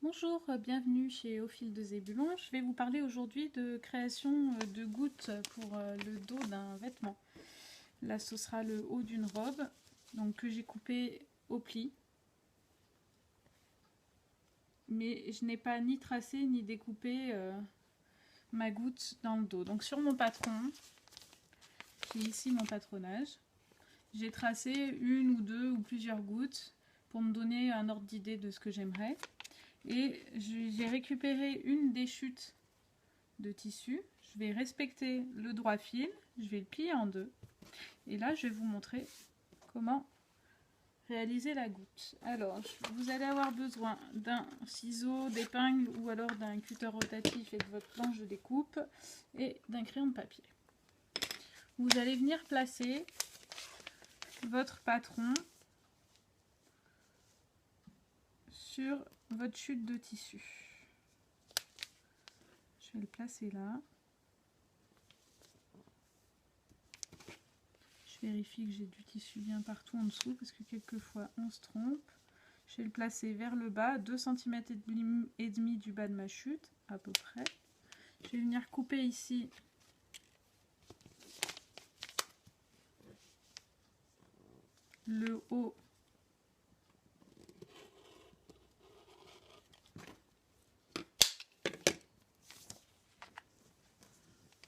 Bonjour, bienvenue chez Au fil de Zébulon. Je vais vous parler aujourd'hui de création de gouttes pour le dos d'un vêtement. Là, ce sera le haut d'une robe, donc que j'ai coupé au pli. Mais je n'ai pas ni tracé ni découpé ma goutte dans le dos. Donc sur mon patron, qui est ici mon patronage, j'ai tracé une ou deux ou plusieurs gouttes pour me donner un ordre d'idée de ce que j'aimerais. Et j'ai récupéré une des chutes de tissu. Je vais respecter le droit fil, je vais le plier en deux. Et là, je vais vous montrer comment réaliser la goutte. Alors, vous allez avoir besoin d'un ciseau, d'épingle ou alors d'un cutter rotatif et de votre planche de découpe et d'un crayon de papier. Vous allez venir placer votre patron sur votre chute de tissu. Je vais le placer là. Je vérifie que j'ai du tissu bien partout en dessous parce que quelquefois on se trompe. Je vais le placer vers le bas, 2 cm et demi du bas de ma chute à peu près. Je vais venir couper ici le haut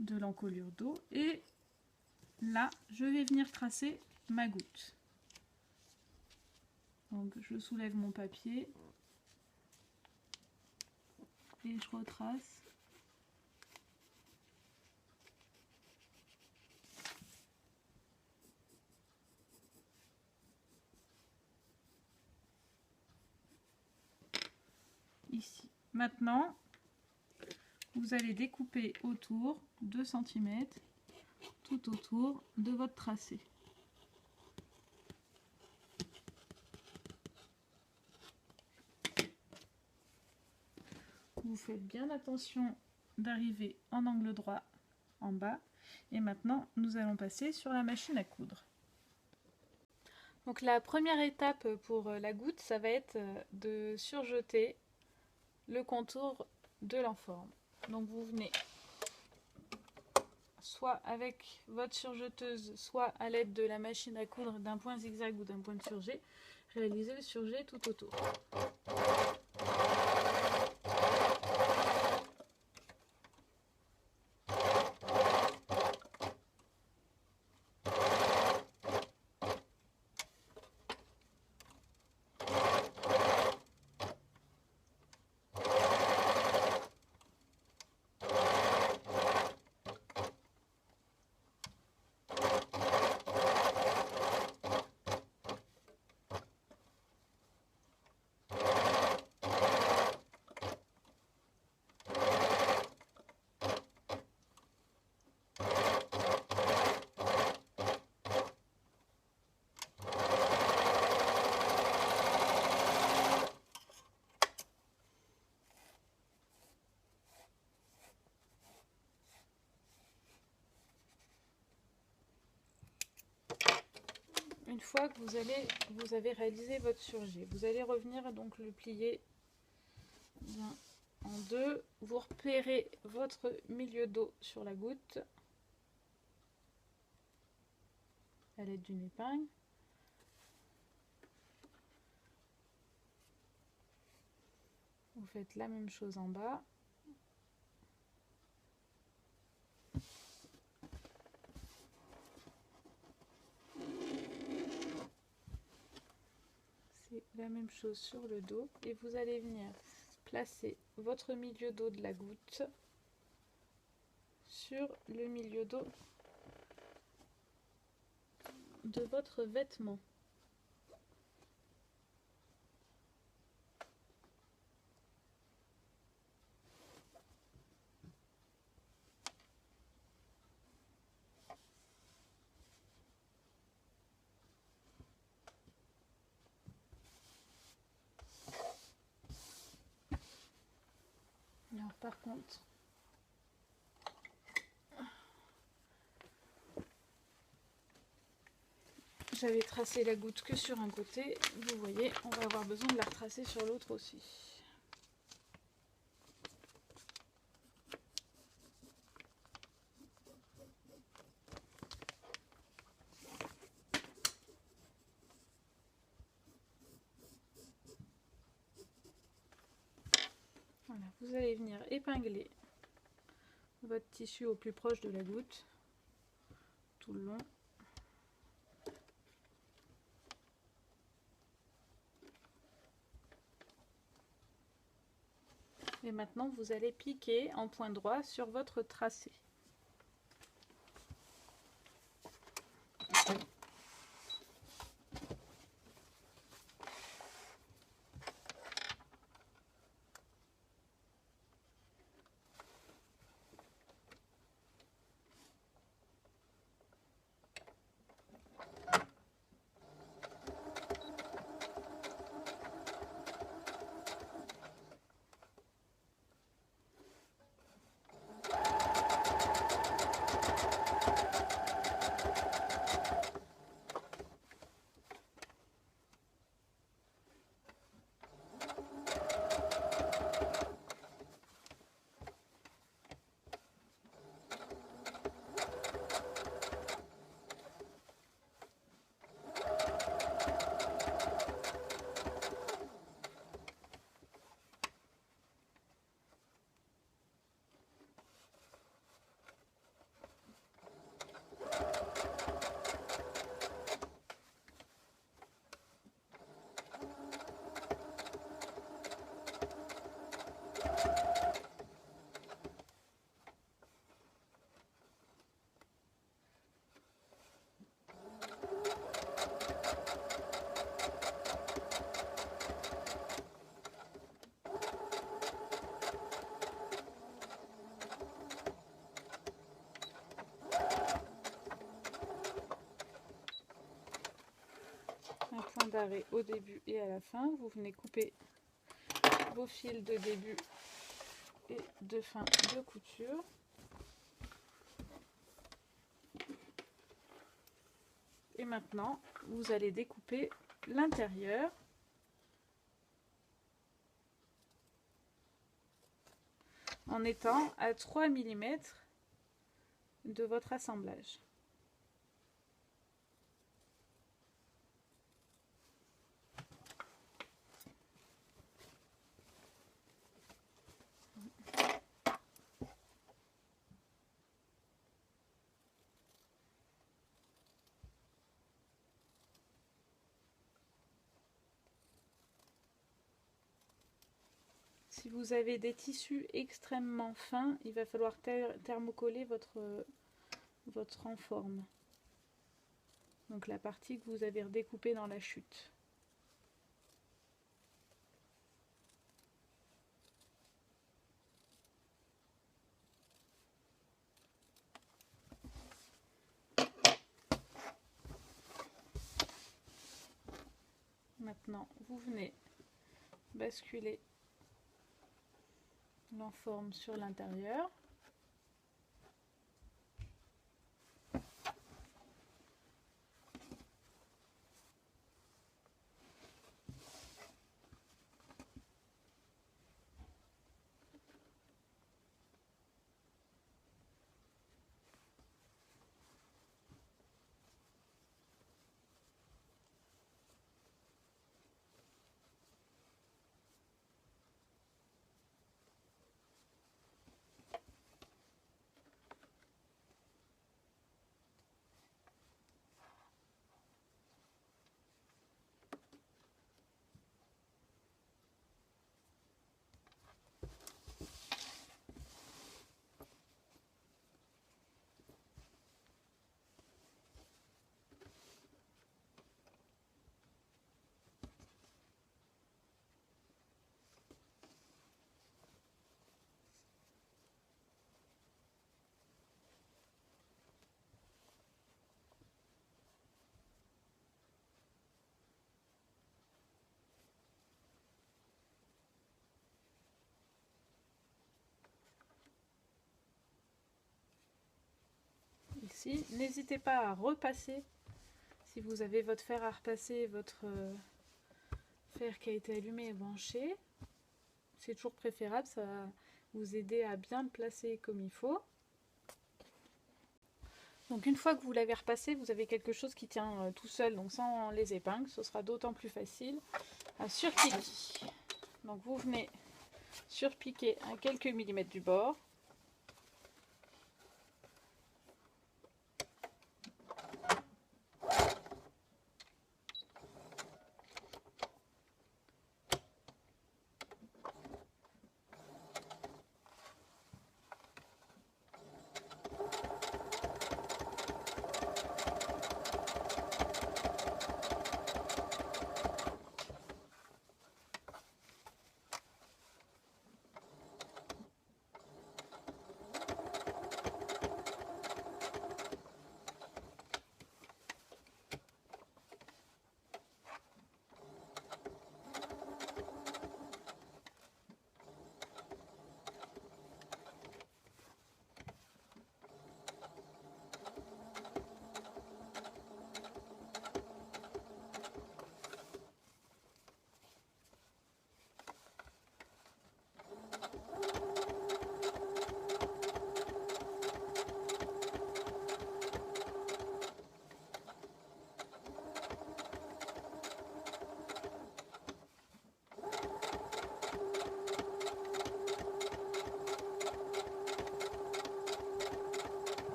de l'encolure dos et là je vais venir tracer ma goutte. Donc je soulève mon papier et je retrace. Ici. Maintenant, vous allez découper autour 2 cm tout autour de votre tracé. Vous faites bien attention d'arriver en angle droit en bas. Et maintenant, nous allons passer sur la machine à coudre. Donc la première étape pour la goutte, ça va être de surjeter le contour de l'enforme. Donc vous venez soit avec votre surjeteuse, soit à l'aide de la machine à coudre d'un point zigzag ou d'un point de surjet, réaliser le surjet tout autour. Une fois que vous avez réalisé votre surjet, vous allez revenir donc le plier bien en deux. Vous repérez votre milieu dos sur la goutte à l'aide d'une épingle. Vous faites la même chose en bas. La même chose sur le dos et vous allez venir placer votre milieu dos de la goutte sur le milieu dos de votre vêtement. Alors par contre, j'avais tracé la goutte que sur un côté, vous voyez, on va avoir besoin de la retracer sur l'autre aussi. vous allez venir épingler votre tissu au plus proche de la goutte, tout le long. Et maintenant, vous allez piquer en point droit sur votre tracé. Un point d'arrêt au début et à la fin. Vous venez couper vos fils de début et de fin de couture. Et maintenant, vous allez découper l'intérieur en étant à 3 mm de votre assemblage. Si vous avez des tissus extrêmement fins, il va falloir thermocoller votre renforme. Donc la partie que vous avez redécoupée dans la chute. Maintenant, vous venez basculer l'enforme sur l'intérieur. Ici, n'hésitez pas à repasser si vous avez votre fer à repasser, votre fer qui a été allumé et branché. C'est toujours préférable, ça va vous aider à bien le placer comme il faut. Donc une fois que vous l'avez repassé, vous avez quelque chose qui tient tout seul, donc sans les épingles, ce sera d'autant plus facile à surpiquer. Donc vous venez surpiquer à quelques millimètres du bord.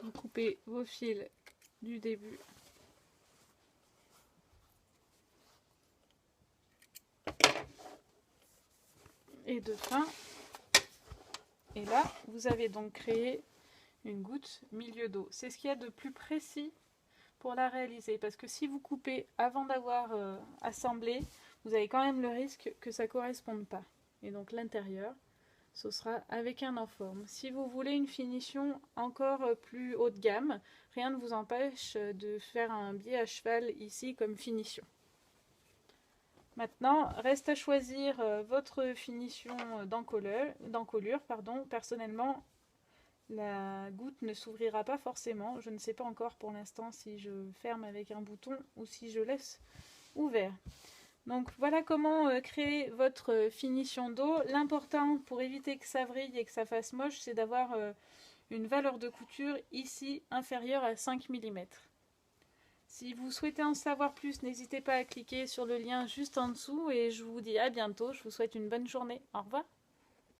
Vous coupez vos fils du début et de fin. Et là, vous avez donc créé une goutte milieu dos. C'est ce qu'il y a de plus précis pour la réaliser. Parce que si vous coupez avant d'avoir assemblé, vous avez quand même le risque que ça ne corresponde pas. Et donc l'intérieur, ce sera avec un enforme. Si vous voulez une finition encore plus haut de gamme, rien ne vous empêche de faire un biais à cheval ici comme finition. Maintenant, reste à choisir votre finition d'encolure. Personnellement, la goutte ne s'ouvrira pas forcément. Je ne sais pas encore pour l'instant si je ferme avec un bouton ou si je laisse ouvert. Donc voilà comment créer votre finition dos. L'important pour éviter que ça vrille et que ça fasse moche, c'est d'avoir une valeur de couture ici inférieure à 5 mm. Si vous souhaitez en savoir plus, n'hésitez pas à cliquer sur le lien juste en dessous et je vous dis à bientôt. Je vous souhaite une bonne journée. Au revoir.